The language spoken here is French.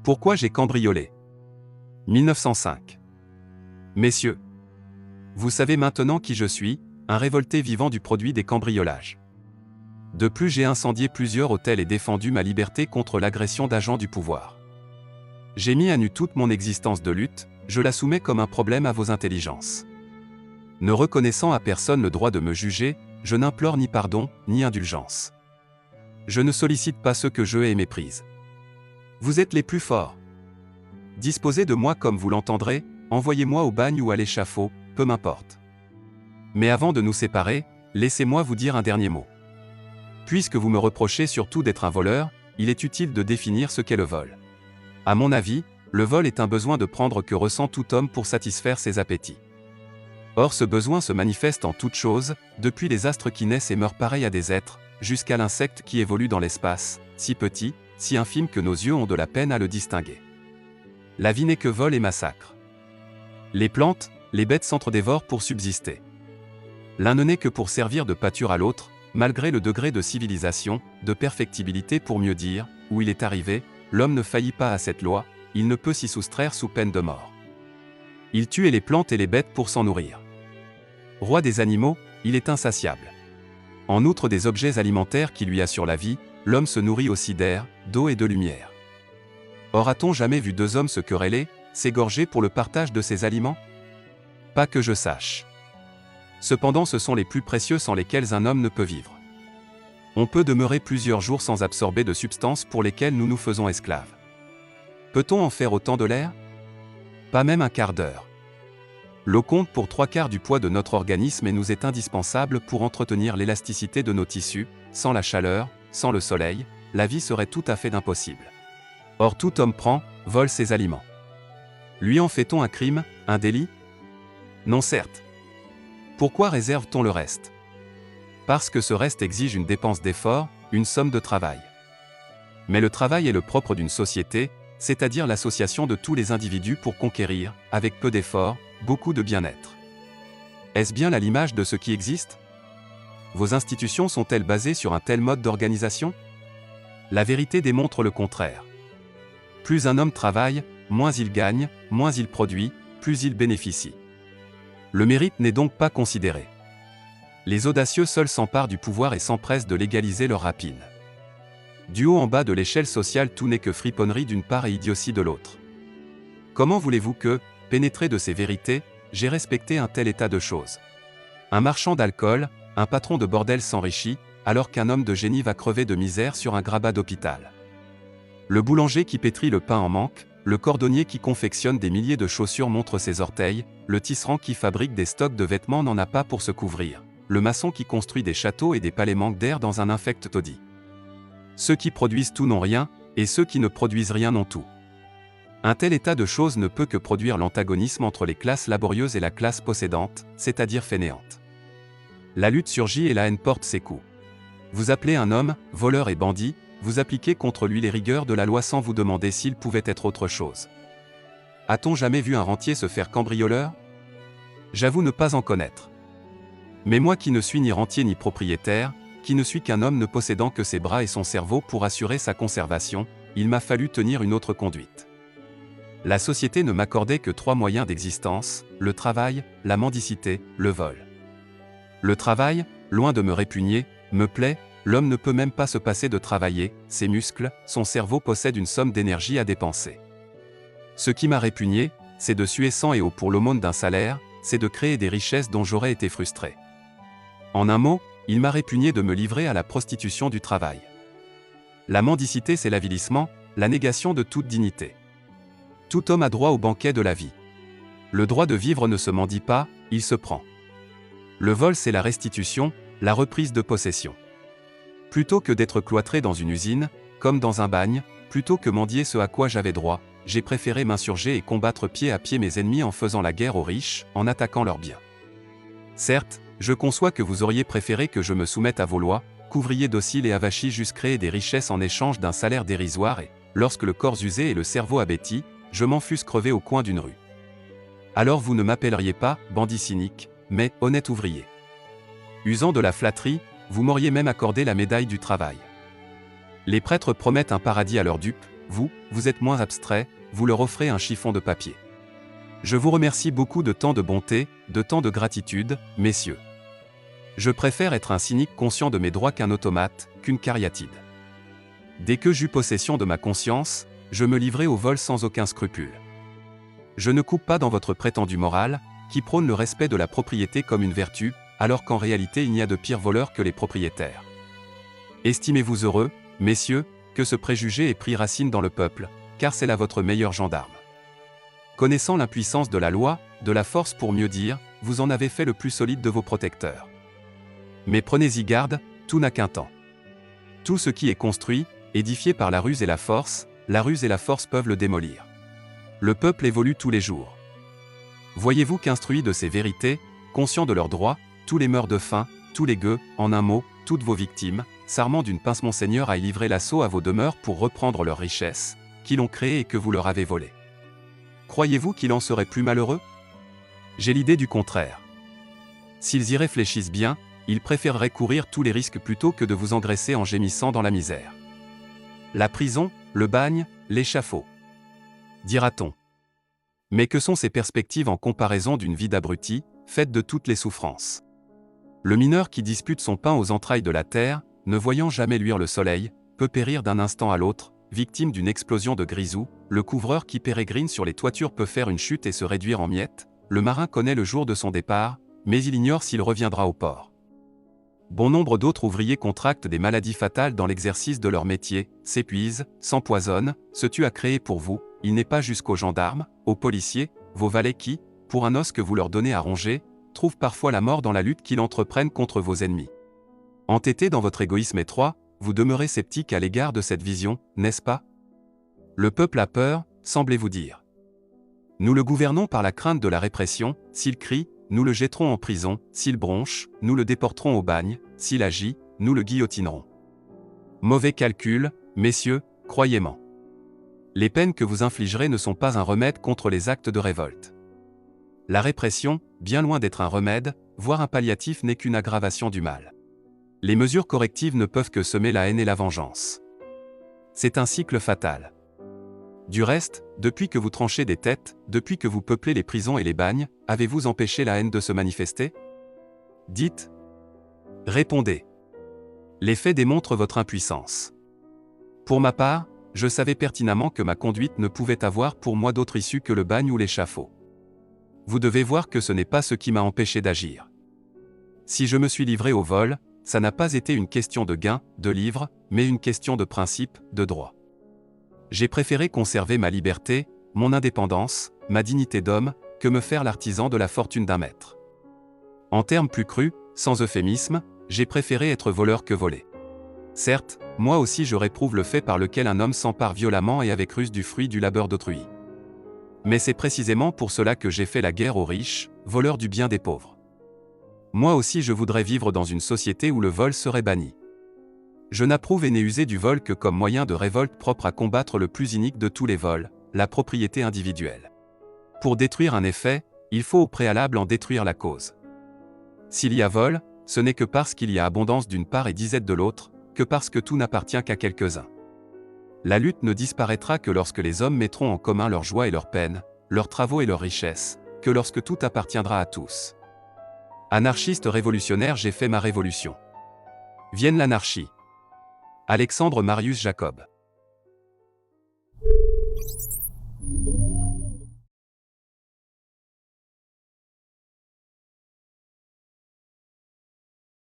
Pourquoi j'ai cambriolé? 1905. Messieurs, vous savez maintenant qui je suis, un révolté vivant du produit des cambriolages. De plus, j'ai incendié plusieurs hôtels et défendu ma liberté contre l'agression d'agents du pouvoir. J'ai mis à nu toute mon existence de lutte, je la soumets comme un problème à vos intelligences. Ne reconnaissant à personne le droit de me juger, je n'implore ni pardon, ni indulgence. Je ne sollicite pas ceux que je hais et méprise. Vous êtes les plus forts. Disposez de moi comme vous l'entendrez, envoyez-moi au bagne ou à l'échafaud, peu m'importe. Mais avant de nous séparer, laissez-moi vous dire un dernier mot. Puisque vous me reprochez surtout d'être un voleur, il est utile de définir ce qu'est le vol. À mon avis, le vol est un besoin de prendre que ressent tout homme pour satisfaire ses appétits. Or ce besoin se manifeste en toutes choses, depuis les astres qui naissent et meurent pareils à des êtres, jusqu'à l'insecte qui évolue dans l'espace, si petit, si infime que nos yeux ont de la peine à le distinguer. La vie n'est que vol et massacre. Les plantes, les bêtes s'entre-dévorent pour subsister. L'un ne naît que pour servir de pâture à l'autre, malgré le degré de civilisation, de perfectibilité pour mieux dire, où il est arrivé, l'homme ne faillit pas à cette loi, il ne peut s'y soustraire sous peine de mort. Il tue les plantes et les bêtes pour s'en nourrir. Roi des animaux, il est insatiable. En outre des objets alimentaires qui lui assurent la vie, l'homme se nourrit aussi d'air, d'eau et de lumière. Or a-t-on jamais vu deux hommes se quereller, s'égorger pour le partage de ces aliments? Pas que je sache. Cependant ce sont les plus précieux sans lesquels un homme ne peut vivre. On peut demeurer plusieurs jours sans absorber de substances pour lesquelles nous nous faisons esclaves. Peut-on en faire autant de l'air? Pas même un quart d'heure. L'eau compte pour 3/4 du poids de notre organisme et nous est indispensable pour entretenir l'élasticité de nos tissus. Sans la chaleur, sans le soleil, la vie serait tout à fait impossible. Or tout homme prend, vole ses aliments. Lui en fait-on un crime, un délit? Non certes. Pourquoi réserve-t-on le reste? Parce que ce reste exige une dépense d'effort, une somme de travail. Mais le travail est le propre d'une société, c'est-à-dire l'association de tous les individus pour conquérir, avec peu d'efforts, beaucoup de bien-être. Est-ce bien là l'image de ce qui existe? Vos institutions sont-elles basées sur un tel mode d'organisation? La vérité démontre le contraire. Plus un homme travaille, moins il gagne, moins il produit, plus il bénéficie. Le mérite n'est donc pas considéré. Les audacieux seuls s'emparent du pouvoir et s'empressent de légaliser leur rapine. Du haut en bas de l'échelle sociale, tout n'est que friponnerie d'une part et idiotie de l'autre. Comment voulez-vous que, pénétré de ces vérités, j'ai respecté un tel état de choses? Un marchand d'alcool, un patron de bordel s'enrichit, alors qu'un homme de génie va crever de misère sur un grabat d'hôpital. Le boulanger qui pétrit le pain en manque, le cordonnier qui confectionne des milliers de chaussures montre ses orteils, le tisserand qui fabrique des stocks de vêtements n'en a pas pour se couvrir, le maçon qui construit des châteaux et des palais manquent d'air dans un infect taudis. Ceux qui produisent tout n'ont rien, et ceux qui ne produisent rien n'ont tout. Un tel état de choses ne peut que produire l'antagonisme entre les classes laborieuses et la classe possédante, c'est-à-dire fainéante. La lutte surgit et la haine porte ses coups. Vous appelez un homme, voleur et bandit, vous appliquez contre lui les rigueurs de la loi sans vous demander s'il pouvait être autre chose. A-t-on jamais vu un rentier se faire cambrioleur? J'avoue ne pas en connaître. Mais moi qui ne suis ni rentier ni propriétaire, qui ne suis qu'un homme ne possédant que ses bras et son cerveau pour assurer sa conservation, il m'a fallu tenir une autre conduite. La société ne m'accordait que 3 moyens d'existence, le travail, la mendicité, le vol. Le travail, loin de me répugner, me plaît, l'homme ne peut même pas se passer de travailler, ses muscles, son cerveau possède une somme d'énergie à dépenser. Ce qui m'a répugné, c'est de suer sang et eau pour l'aumône d'un salaire, c'est de créer des richesses dont j'aurais été frustré. En un mot, il m'a répugné de me livrer à la prostitution du travail. La mendicité c'est l'avilissement, la négation de toute dignité. Tout homme a droit au banquet de la vie. Le droit de vivre ne se mendie pas, il se prend. Le vol c'est la restitution, la reprise de possession. Plutôt que d'être cloîtré dans une usine, comme dans un bagne, plutôt que mendier ce à quoi j'avais droit, j'ai préféré m'insurger et combattre pied à pied mes ennemis en faisant la guerre aux riches, en attaquant leurs biens. Certes, je conçois que vous auriez préféré que je me soumette à vos lois, qu'ouvrier docile et avachi j'eusse créé des richesses en échange d'un salaire dérisoire et, lorsque le corps usé et le cerveau abêti, je m'en fusse crevé au coin d'une rue. Alors vous ne m'appelleriez pas bandit cynique, mais honnête ouvrier. Usant de la flatterie, vous m'auriez même accordé la médaille du travail. Les prêtres promettent un paradis à leurs dupes, vous êtes moins abstrait, vous leur offrez un chiffon de papier. Je vous remercie beaucoup de tant de bonté, de tant de gratitude, messieurs. Je préfère être un cynique conscient de mes droits qu'un automate, qu'une cariatide. Dès que j'eus possession de ma conscience, je me livrai au vol sans aucun scrupule. Je ne coupe pas dans votre prétendue morale, qui prône le respect de la propriété comme une vertu, alors qu'en réalité il n'y a de pires voleurs que les propriétaires. Estimez-vous heureux, messieurs, que ce préjugé ait pris racine dans le peuple, car c'est là votre meilleur gendarme. Connaissant l'impuissance de la loi, de la force pour mieux dire, vous en avez fait le plus solide de vos protecteurs. Mais prenez-y garde, tout n'a qu'un temps. Tout ce qui est construit, édifié par la ruse et la force peuvent le démolir. Le peuple évolue tous les jours. Voyez-vous qu'instruit de ces vérités, conscient de leurs droits, tous les meurs de faim, tous les gueux, en un mot, toutes vos victimes, s'armant d'une pince Monseigneur a livré l'assaut à vos demeures pour reprendre leurs richesses, qui l'ont créée et que vous leur avez volées. Croyez-vous qu'il en serait plus malheureux? J'ai l'idée du contraire. S'ils y réfléchissent bien, ils préféreraient courir tous les risques plutôt que de vous engraisser en gémissant dans la misère. La prison, le bagne, l'échafaud. Dira-t-on. Mais que sont ces perspectives en comparaison d'une vie d'abruti, faite de toutes les souffrances? Le mineur qui dispute son pain aux entrailles de la terre, ne voyant jamais luire le soleil, peut périr d'un instant à l'autre, victime d'une explosion de grisou, le couvreur qui pérégrine sur les toitures peut faire une chute et se réduire en miettes, le marin connaît le jour de son départ, mais il ignore s'il reviendra au port. Bon nombre d'autres ouvriers contractent des maladies fatales dans l'exercice de leur métier, s'épuisent, s'empoisonnent, se tuent à créer pour vous, il n'est pas jusqu'aux gendarmes, aux policiers, vos valets qui, pour un os que vous leur donnez à ronger, trouvent parfois la mort dans la lutte qu'ils entreprennent contre vos ennemis. Entêtés dans votre égoïsme étroit, vous demeurez sceptique à l'égard de cette vision, n'est-ce pas? Le peuple a peur, semblez-vous dire. Nous le gouvernons par la crainte de la répression, s'il crie, nous le jetterons en prison, s'il bronche, nous le déporterons au bagne, s'il agit, nous le guillotinerons. Mauvais calcul, messieurs, croyez-moi. Les peines que vous infligerez ne sont pas un remède contre les actes de révolte. La répression, bien loin d'être un remède, voire un palliatif n'est qu'une aggravation du mal. Les mesures correctives ne peuvent que semer la haine et la vengeance. C'est un cycle fatal. Du reste, depuis que vous tranchez des têtes, depuis que vous peuplez les prisons et les bagnes, avez-vous empêché la haine de se manifester? Dites. Répondez. Les faits démontrent votre impuissance. Pour ma part, je savais pertinemment que ma conduite ne pouvait avoir pour moi d'autre issue que le bagne ou l'échafaud. Vous devez voir que ce n'est pas ce qui m'a empêché d'agir. Si je me suis livré au vol, ça n'a pas été une question de gain, de livres, mais une question de principe, de droit. J'ai préféré conserver ma liberté, mon indépendance, ma dignité d'homme, que me faire l'artisan de la fortune d'un maître. En termes plus crus, sans euphémisme, j'ai préféré être voleur que volé. Certes, moi aussi je réprouve le fait par lequel un homme s'empare violemment et avec ruse du fruit du labeur d'autrui. Mais c'est précisément pour cela que j'ai fait la guerre aux riches, voleurs du bien des pauvres. Moi aussi je voudrais vivre dans une société où le vol serait banni. Je n'approuve et n'ai usé du vol que comme moyen de révolte propre à combattre le plus inique de tous les vols, la propriété individuelle. Pour détruire un effet, il faut au préalable en détruire la cause. S'il y a vol, ce n'est que parce qu'il y a abondance d'une part et disette de l'autre, que parce que tout n'appartient qu'à quelques-uns. La lutte ne disparaîtra que lorsque les hommes mettront en commun leurs joies et leurs peines, leurs travaux et leurs richesses, que lorsque tout appartiendra à tous. Anarchiste révolutionnaire, j'ai fait ma révolution. Vienne l'anarchie. Alexandre Marius Jacob.